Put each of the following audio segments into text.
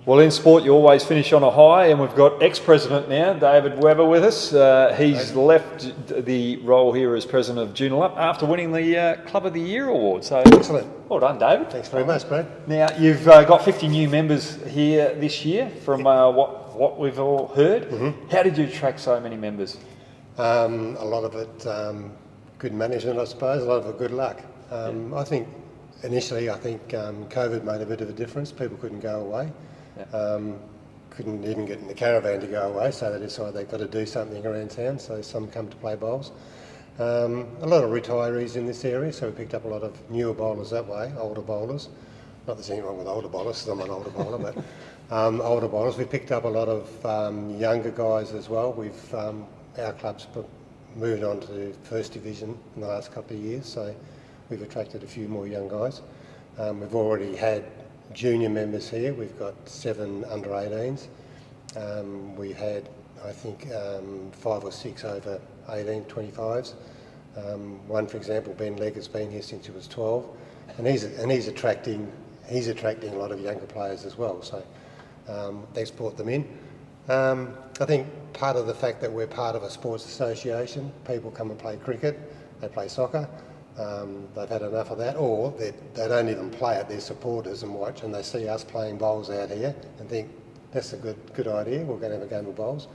Well, in sport, you always finish on a high, and we've got ex-president now, David Webber, with us. He's left the role here as president of Joondalup after winning the Club of the Year award. So, excellent. Well done, David. Thanks very much, Brad. Now, you've got 50 new members here this year, from what we've all heard. Mm-hmm. How did you attract so many members? A lot of it good management, I suppose. A lot of it good luck. I think initially, COVID made a bit of a difference. People couldn't go away. Couldn't even get in the caravan to go away, so they decided they've got to do something around town, so some come to play bowls. A lot of retirees in this area, so we picked up a lot of newer bowlers that way, older bowlers. Not that there's anything wrong with older bowlers, because I'm an older bowler, but older bowlers. We picked up a lot of younger guys as well. Our club's moved on to First Division in the last couple of years, so we've attracted a few more young guys. We've already had junior members here. We've got 7 under 18s. We had, I think, 5 or 6 over 18, 25s. One, for example, Ben Legg has been here since he was 12, and he's attracting a lot of younger players as well. So they've brought them in. I think part of the fact that we're part of a sports association, people come and play cricket, they play soccer. They've had enough of that, or they don't even play it, they're supporters and watch, and they see us playing bowls out here and think, that's a good idea, we're going to have a game of bowls.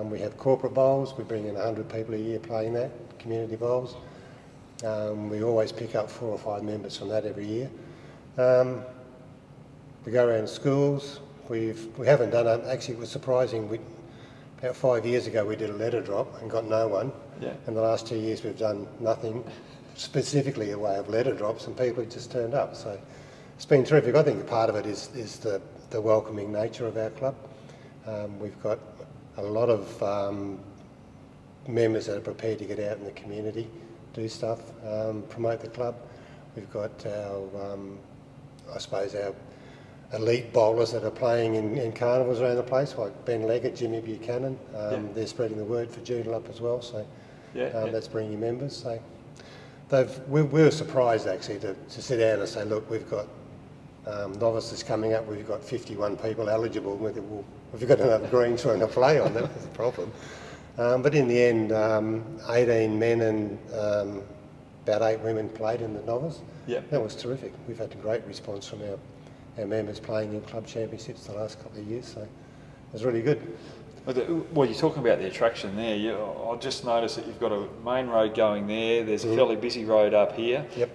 We have corporate bowls, we bring in 100 people a year playing that, community bowls. We always pick up 4 or 5 members from that every year. We go around schools, we haven't done it, actually it was surprising, about 5 years ago we did a letter drop and got no one, and the last 2 years we've done nothing, specifically a way of letter drops, and people have just turned up. So it's been terrific. I think part of it is the welcoming nature of our club. We've got a lot of members that are prepared to get out in the community, do stuff, promote the club. We've got our elite bowlers that are playing in carnivals around the place, like Ben Leggett, Jimmy Buchanan. They're spreading the word for Joondalup as well, so that's bringing members. So we were surprised actually to sit down and say, look, we've got novices coming up, we've got 51 people eligible, we've got enough greens for them to play on, that was the problem. But in the end, 18 men and about 8 women played in the novice. That was terrific. We've had a great response from our members playing in club championships the last couple of years, so it was really good. Well, you're talking about the attraction there. I just noticed that you've got a main road going there. There's a fairly busy road up here. Do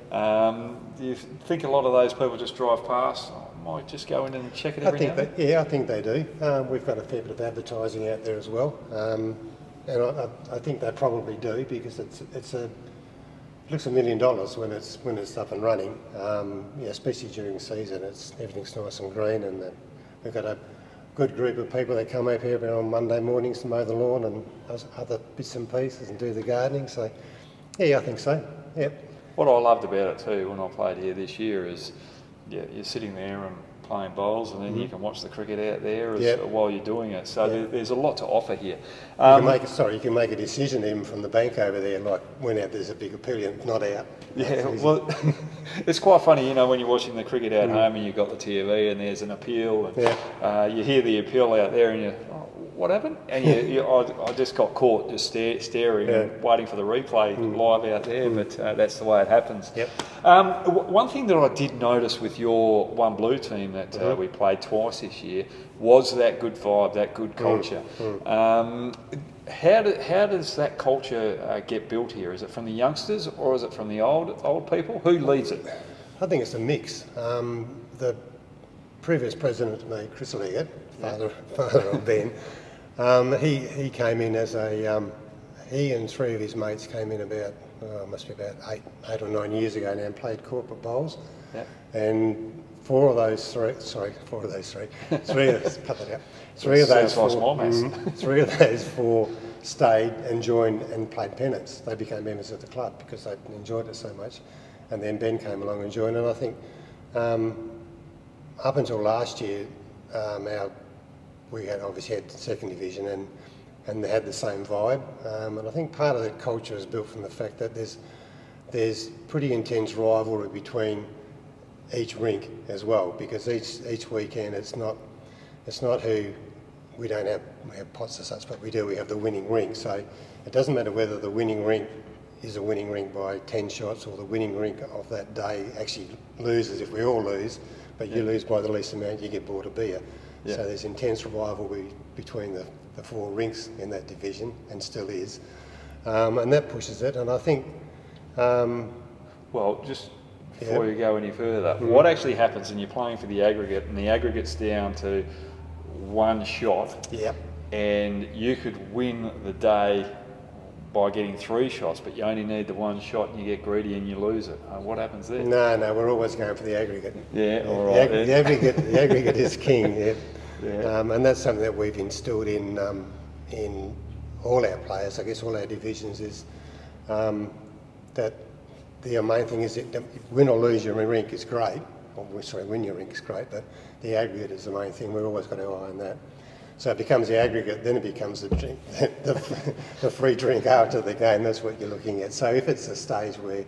you think a lot of those people just drive past? I might just go in and check it every now and then? I think they do. We've got a fair bit of advertising out there as well, and I think they probably do, because it looks $1 million when it's up and running. Especially during the season, everything's nice and green, and we've got a good group of people that come up here on Monday mornings to mow the lawn and other bits and pieces and do the gardening. So, I think so. What I loved about it too when I played here this year is, you're sitting there and playing bowls, and then you can watch the cricket out there while you're doing it. So there's a lot to offer here. You can make a decision even from the bank over there, like when there's a big appeal, not out. Well, it's quite funny, when you're watching the cricket at home and you've got the TV and there's an appeal, and you hear the appeal out there, and what happened? And I just got caught just staring and waiting for the replay live out there, but that's the way it happens. One thing that I did notice with your One Blue team that we played twice this year was that good vibe, that good culture. How does that culture get built here? Is it from the youngsters or is it from the old people? Who leads it? I think it's a mix. The previous president, Chris Leggett, father of Ben, he came in as he and 3 of his mates came in about 8 or 9 years ago now and played corporate bowls. And 3 of those 4, stayed and joined and played pennants. They became members of the club because they enjoyed it so much. And then Ben came along and joined, and I think up until last year, we had obviously had 2nd Division and they had the same vibe. And I think part of that culture is built from the fact that there's pretty intense rivalry between each rink as well, because each weekend it's not it's not who. We don't have pots as such, but we have the winning rink. So it doesn't matter whether the winning rink is a winning rink by 10 shots or the winning rink of that day actually loses. If we all lose, but you lose by the least amount, you get bought a beer. Yeah. So there's intense rivalry between the 4 rinks in that division, and still is, and that pushes it. And I think, well, just before you go any further, what actually happens when you're playing for the aggregate, and the aggregate's down to 1 shot, and you could win the day by getting 3 shots, but you only need the 1 shot, and you get greedy and you lose it. What happens there? No, we're always going for the aggregate. Yeah, all right. The aggregate is king. And that's something that we've instilled in all our players. I guess all our divisions is that the main thing is that win or lose your rink is great. Win your rink is great, but the aggregate is the main thing. We've always got our eye on that. So it becomes the aggregate, then it becomes the drink, the free drink after the game. That's what you're looking at. So if it's a stage where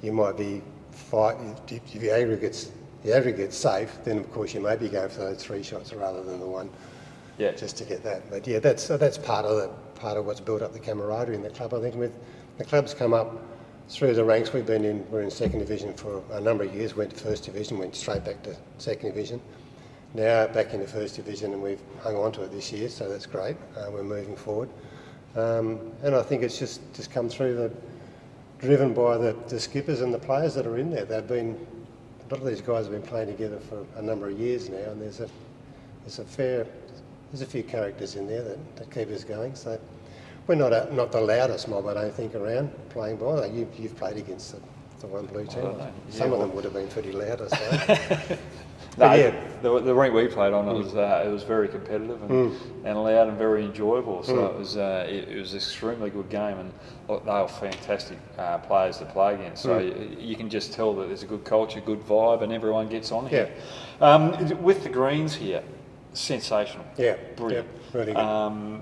you might be fighting, if the aggregate's safe, then of course you may be going for those 3 shots rather than the 1. Yeah. Just to get that. But yeah, that's part of what's built up the camaraderie in the club. I think with the club's come up through the ranks. We're in 2nd division for a number of years. Went to 1st division, went straight back to 2nd division. Now back in the 1st division, and we've hung on to it this year, so that's great. We're moving forward, and I think it's just come through driven by the skippers and the players that are in there. A lot of these guys have been playing together for a number of years now, and there's a few characters in there that keep us going. So we're not the loudest mob, I don't think, around playing ball. You've played against the one blue team. Some of them would have been pretty loud, I suppose. The rink we played on, it was very competitive and loud and very enjoyable. So it was an extremely good game, and they were fantastic players to play against. So you can just tell that there's a good culture, good vibe, and everyone gets on here. With the greens here, sensational. Yeah, brilliant. Yeah, really good.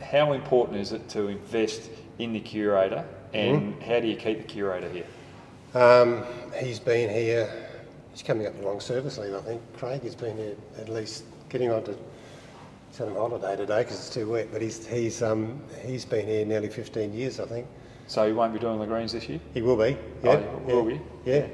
How important is it to invest in the curator, and how do you keep the curator here? He's been here. He's coming up a long service leave, I think. Craig has been here at least getting on to. He's on holiday today because it's too wet, but he's been here nearly 15 years, I think. So he won't be doing the greens this year? He will be. Yeah. Will be? Yeah.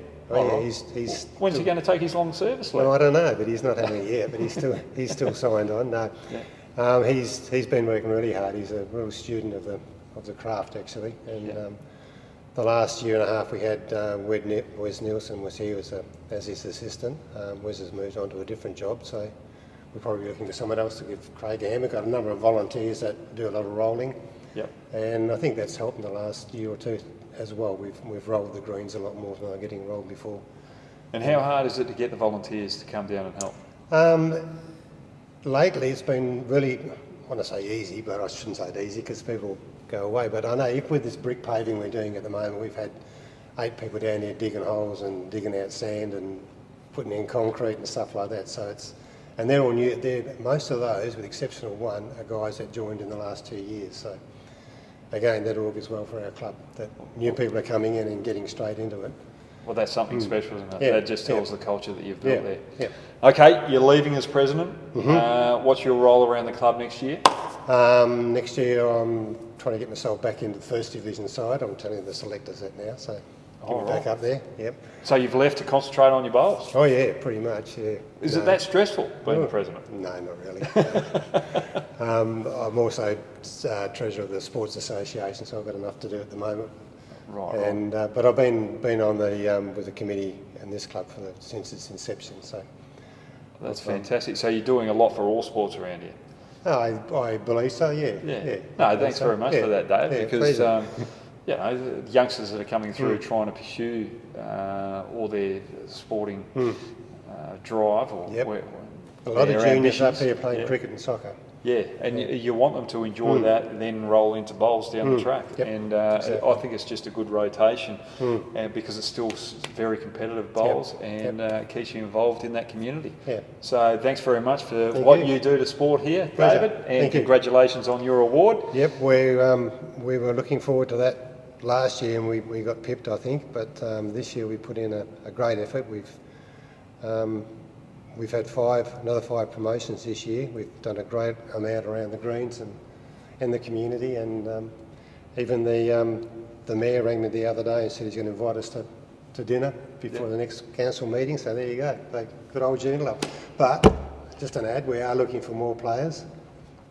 He's when's he going to take his long service leave? Well, I don't know, but he's not having it yet. But he's still signed on. No. Yeah. He's been working really hard. He's a real student of the craft, actually, and. The last year and a half we had Wes Nielsen was here as his assistant. Wes has moved on to a different job, so we're probably looking for someone else to give Craig a hand. We've got a number of volunteers that do a lot of rolling, and I think that's helped in the last year or 2 as well. We've rolled the greens a lot more than they were getting rolled before. And how hard is it to get the volunteers to come down and help? Lately it's been really, I want to say easy, but I shouldn't say it easy because people go away. But I know if with this brick paving we're doing at the moment, we've had 8 people down here digging holes and digging out sand and putting in concrete and stuff like that. So and they're all new. Most of those, with the exception of one, are guys that joined in the last 2 years. So again, that augurs well for our club, that new people are coming in and getting straight into it. Well, that's something special, isn't it? Yeah. That just tells the culture that you've built there. Yeah. Okay, you're leaving as president. What's your role around the club next year? Next year I'm trying to get myself back into the 1st division side. I'm telling the selectors that now, so get me back up there. Yep. So you've left to concentrate on your bowls? Oh yeah, pretty much, yeah. Is it that stressful being the president? No, not really. I'm also treasurer of the Sports Association, so I've got enough to do at the moment. Right. And but I've been on with the committee in this club since its inception. So that's fantastic. So you're doing a lot for all sports around here. I believe so. Yeah. No, thanks very much for that, Dave. Because the youngsters that are coming through trying to pursue all their sporting drive or a lot of juniors up here playing cricket and soccer. Yeah, and you want them to enjoy that and then roll into bowls down the track. Yep. And I think it's just a good rotation because it's still very competitive bowls and keeps you involved in that community. Yeah. So thanks very much for what you do to sport here, David, and congratulations on your award. Yep, we were looking forward to that last year and we got pipped, I think, but this year we put in a great effort. we've had another five promotions this year. We've done a great amount around the greens and the community, and even the mayor rang me the other day and said he's going to invite us to dinner before the next council meeting. So there you go, good old Joondalup. But just an ad, we are looking for more players.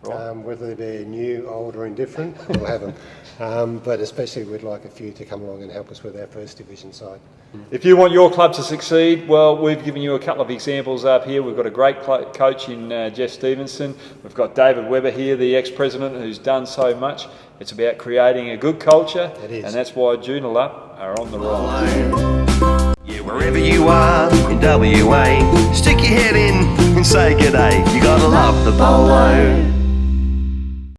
Right. Whether they be new, old or indifferent, we'll have them. But especially we'd like a few to come along and help us with our first division side. If you want your club to succeed, well, we've given you a couple of examples up here. We've got a great coach in Jeff Stevenson. We've got David Webber here, the ex-president, who's done so much. It's about creating a good culture, and that's why Joondalup are on the rise. Yeah, wherever you are in WA, stick your head in and say g'day. You gotta love the bolo.